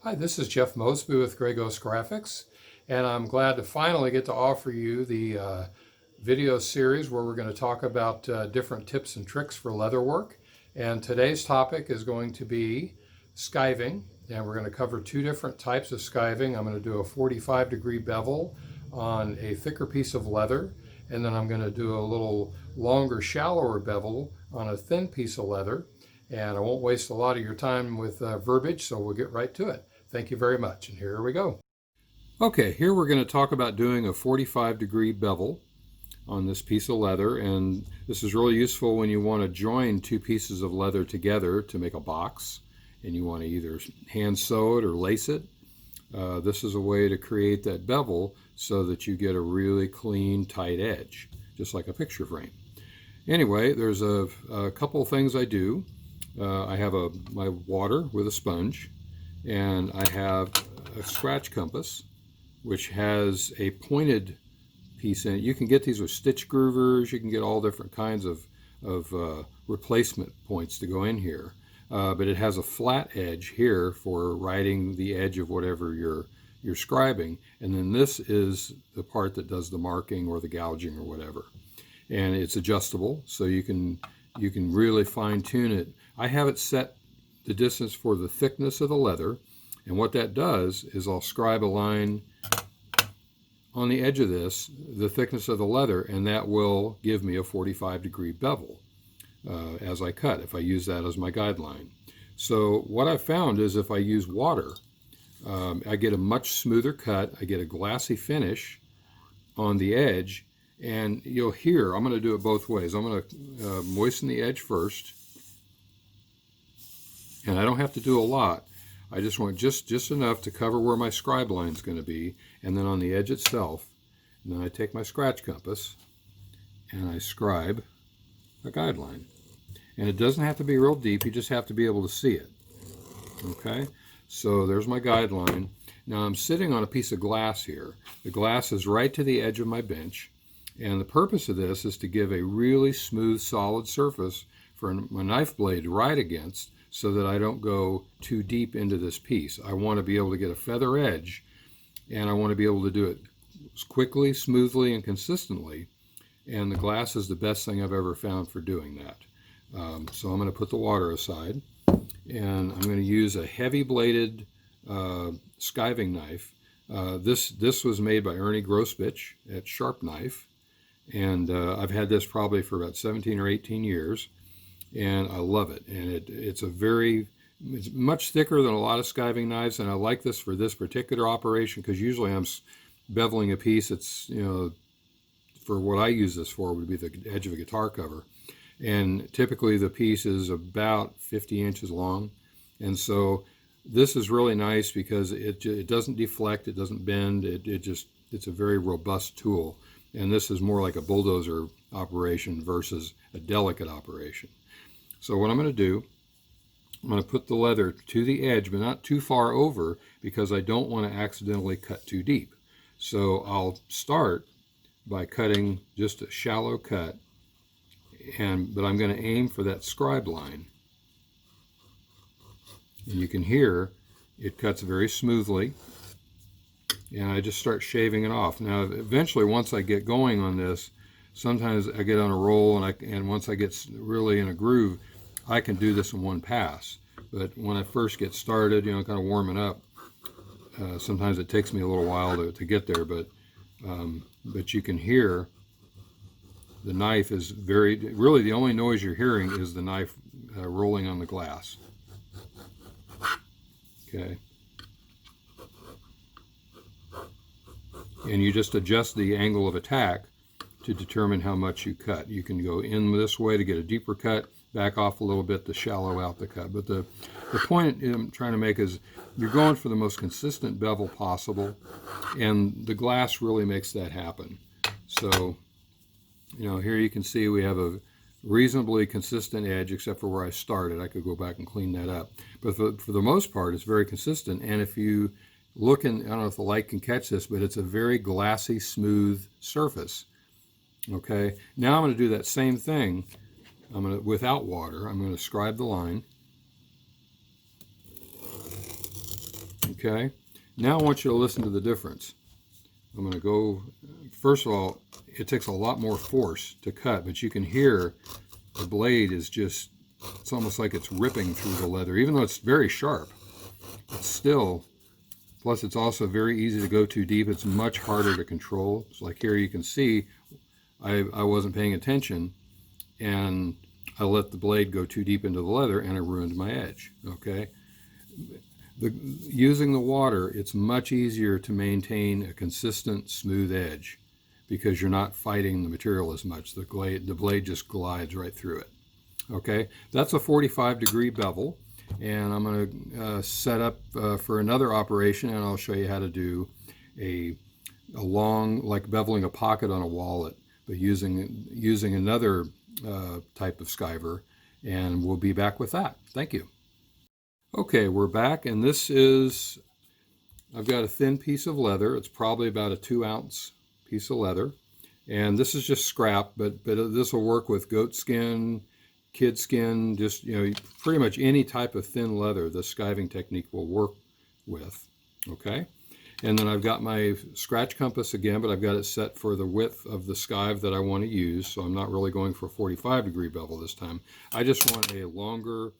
Hi, this is Jeff Mosby with Grey Ghost Graphics, and I'm glad to finally get to offer you the video series where we're going to talk about different tips and tricks for leather work. And today's topic is going to be skiving, and we're going to cover two different types of skiving. I'm going to do a 45-degree bevel on a thicker piece of leather, and then I'm going to do a little longer, shallower bevel on a thin piece of leather. And I won't waste a lot of your time with verbiage, so we'll get right to it. Thank you very much, and here we go. Okay, here we're going to talk about doing a 45-degree bevel on this piece of leather, and this is really useful when you want to join two pieces of leather together to make a box, and you want to either hand sew it or lace it. This is a way to create that bevel so that you get a really clean, tight edge, just like a picture frame. Anyway, there's a couple of things I do. I have my water with a sponge, and I have a scratch compass which has a pointed piece in it. You can get these with stitch groovers, you can get all different kinds of replacement points to go in here, but it has a flat edge here for writing the edge of whatever you're scribing, and then this is the part that does the marking or the gouging or whatever, and it's adjustable, so you can really fine tune it. I have it set the distance for the thickness of the leather, and what that does is I'll scribe a line on the edge of this, the thickness of the leather, and that will give me a 45-degree bevel as I cut, if I use that as my guideline. So what I've found is if I use water, I get a much smoother cut, I get a glassy finish on the edge, and you'll hear, I'm going to do it both ways. I'm going to moisten the edge first, and I don't have to do a lot. I just want just enough to cover where my scribe line is going to be, and then on the edge itself, and then I take my scratch compass and I scribe a guideline. And it doesn't have to be real deep, you just have to be able to see it. Okay, so there's my guideline. Now I'm sitting on a piece of glass here. The glass is right to the edge of my bench, and the purpose of this is to give a really smooth, solid surface for my knife blade to write against, so that I don't go too deep into this piece. I want to be able to get a feather edge, and I want to be able to do it quickly, smoothly, and consistently, and the glass is the best thing I've ever found for doing that. So I'm going to put the water aside, and I'm going to use a heavy bladed skiving knife. This was made by Ernie Grosbich at Sharp Knife, and I've had this probably for about 17 or 18 years. And I love it, and it's much thicker than a lot of skiving knives, and I like this for this particular operation because usually I'm beveling a piece that's, for what I use this for would be the edge of a guitar cover, and typically the piece is about 50 inches long, and so this is really nice because it doesn't deflect, it doesn't bend, it's a very robust tool, and this is more like a bulldozer operation versus a delicate operation. So what I'm going to do, I'm going to put the leather to the edge, but not too far over, because I don't want to accidentally cut too deep. So I'll start by cutting just a shallow cut, but I'm going to aim for that scribe line. And you can hear it cuts very smoothly, and I just start shaving it off. Now eventually, once I get going on this, sometimes I get on a roll, and once I get really in a groove, I can do this in one pass. But when I first get started, kind of warming up, sometimes it takes me a little while to get there. But you can hear the knife is really the only noise you're hearing is the knife rolling on the glass. Okay. And you just adjust the angle of attack to determine how much you cut. You can go in this way to get a deeper cut, back off a little bit to shallow out the cut. But the point I'm trying to make is you're going for the most consistent bevel possible, and the glass really makes that happen. So, here you can see we have a reasonably consistent edge, except for where I started. I could go back and clean that up. But for the most part, it's very consistent. And if you look in, I don't know if the light can catch this, but it's a very glassy, smooth surface. Okay, now I'm going to do that same thing. Without water, I'm going to scribe the line. Okay, now I want you to listen to the difference. I'm going to go, first of all, it takes a lot more force to cut, but you can hear the blade is just, it's almost like it's ripping through the leather. Even though it's very sharp, it's still, plus it's also very easy to go too deep. It's much harder to control. It's like here you can see I wasn't paying attention and I let the blade go too deep into the leather and it ruined my edge. Okay, using the water, it's much easier to maintain a consistent smooth edge because you're not fighting the material as much. The blade just glides right through it. Okay, that's a 45-degree bevel, and I'm going to set up for another operation, and I'll show you how to do a long, like beveling a pocket on a wallet, but using another type of skiver, and we'll be back with that. Thank you. Okay, we're back, and this is, I've got a thin piece of leather. It's probably about a 2-ounce piece of leather, and this is just scrap, but this will work with goat skin, kid skin, just, you know, pretty much any type of thin leather the skiving technique will work with. Okay, and then I've got my scratch compass again, but I've got it set for the width of the skive that I want to use, so I'm not really going for a 45-degree bevel this time. I just want a longer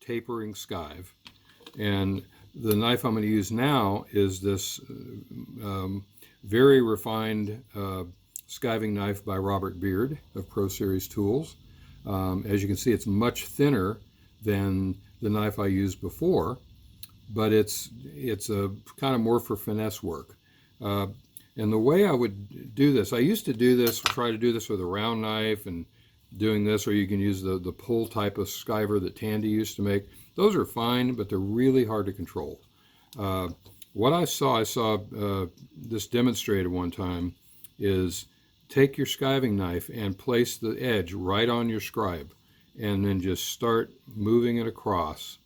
tapering skive, and the knife I'm going to use now is this very refined skiving knife by Robert Beard of Pro Series Tools. As you can see, it's much thinner than the knife I used before, but it's a kind of more for finesse work. And the way I would do this, I used to do this, try to do this with a round knife and doing this, or you can use the pull type of skiver that Tandy used to make. Those are fine, but they're really hard to control. What I saw this demonstrated one time, is take your skiving knife and place the edge right on your scribe, and then just start moving it across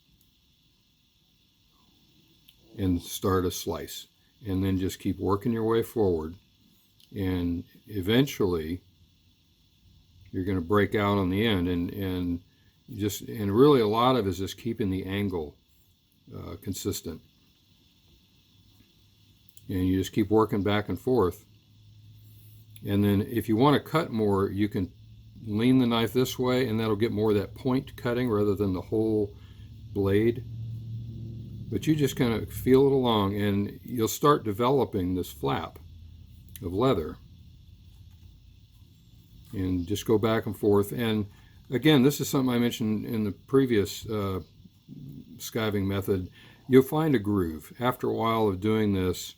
and start a slice, and then just keep working your way forward, and eventually you're going to break out on the end, and really a lot of it is just keeping the angle consistent, and you just keep working back and forth. And then if you want to cut more, you can lean the knife this way, and that'll get more of that point cutting rather than the whole blade. But you just kind of feel it along, and you'll start developing this flap of leather. And just go back and forth. And again, this is something I mentioned in the previous skiving method. You'll find a groove. After a while of doing this,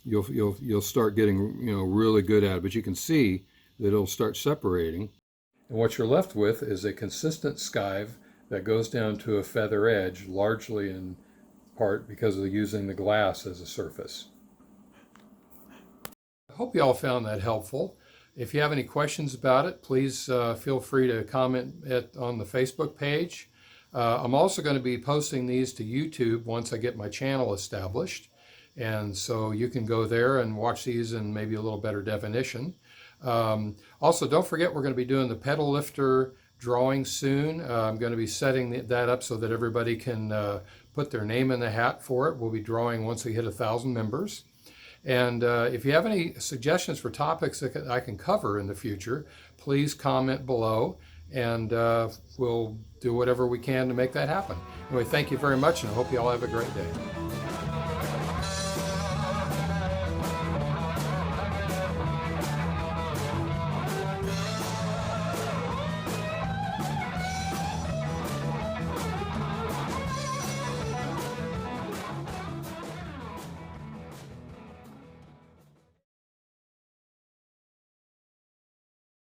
you'll start getting, you know, really good at it. But you can see that it'll start separating. And what you're left with is a consistent skive that goes down to a feather edge, largely in part because of using the glass as a surface. I hope you all found that helpful. If you have any questions about it, please feel free to comment on the Facebook page. I'm also going to be posting these to YouTube once I get my channel established. And so you can go there and watch these in maybe a little better definition. Also, don't forget, we're going to be doing the pedal lifter drawing soon. I'm going to be setting that up so that everybody can put their name in the hat for it. We'll be drawing once we hit 1,000 members. And if you have any suggestions for topics that I can cover in the future, please comment below, and we'll do whatever we can to make that happen. Anyway, thank you very much, and I hope you all have a great day.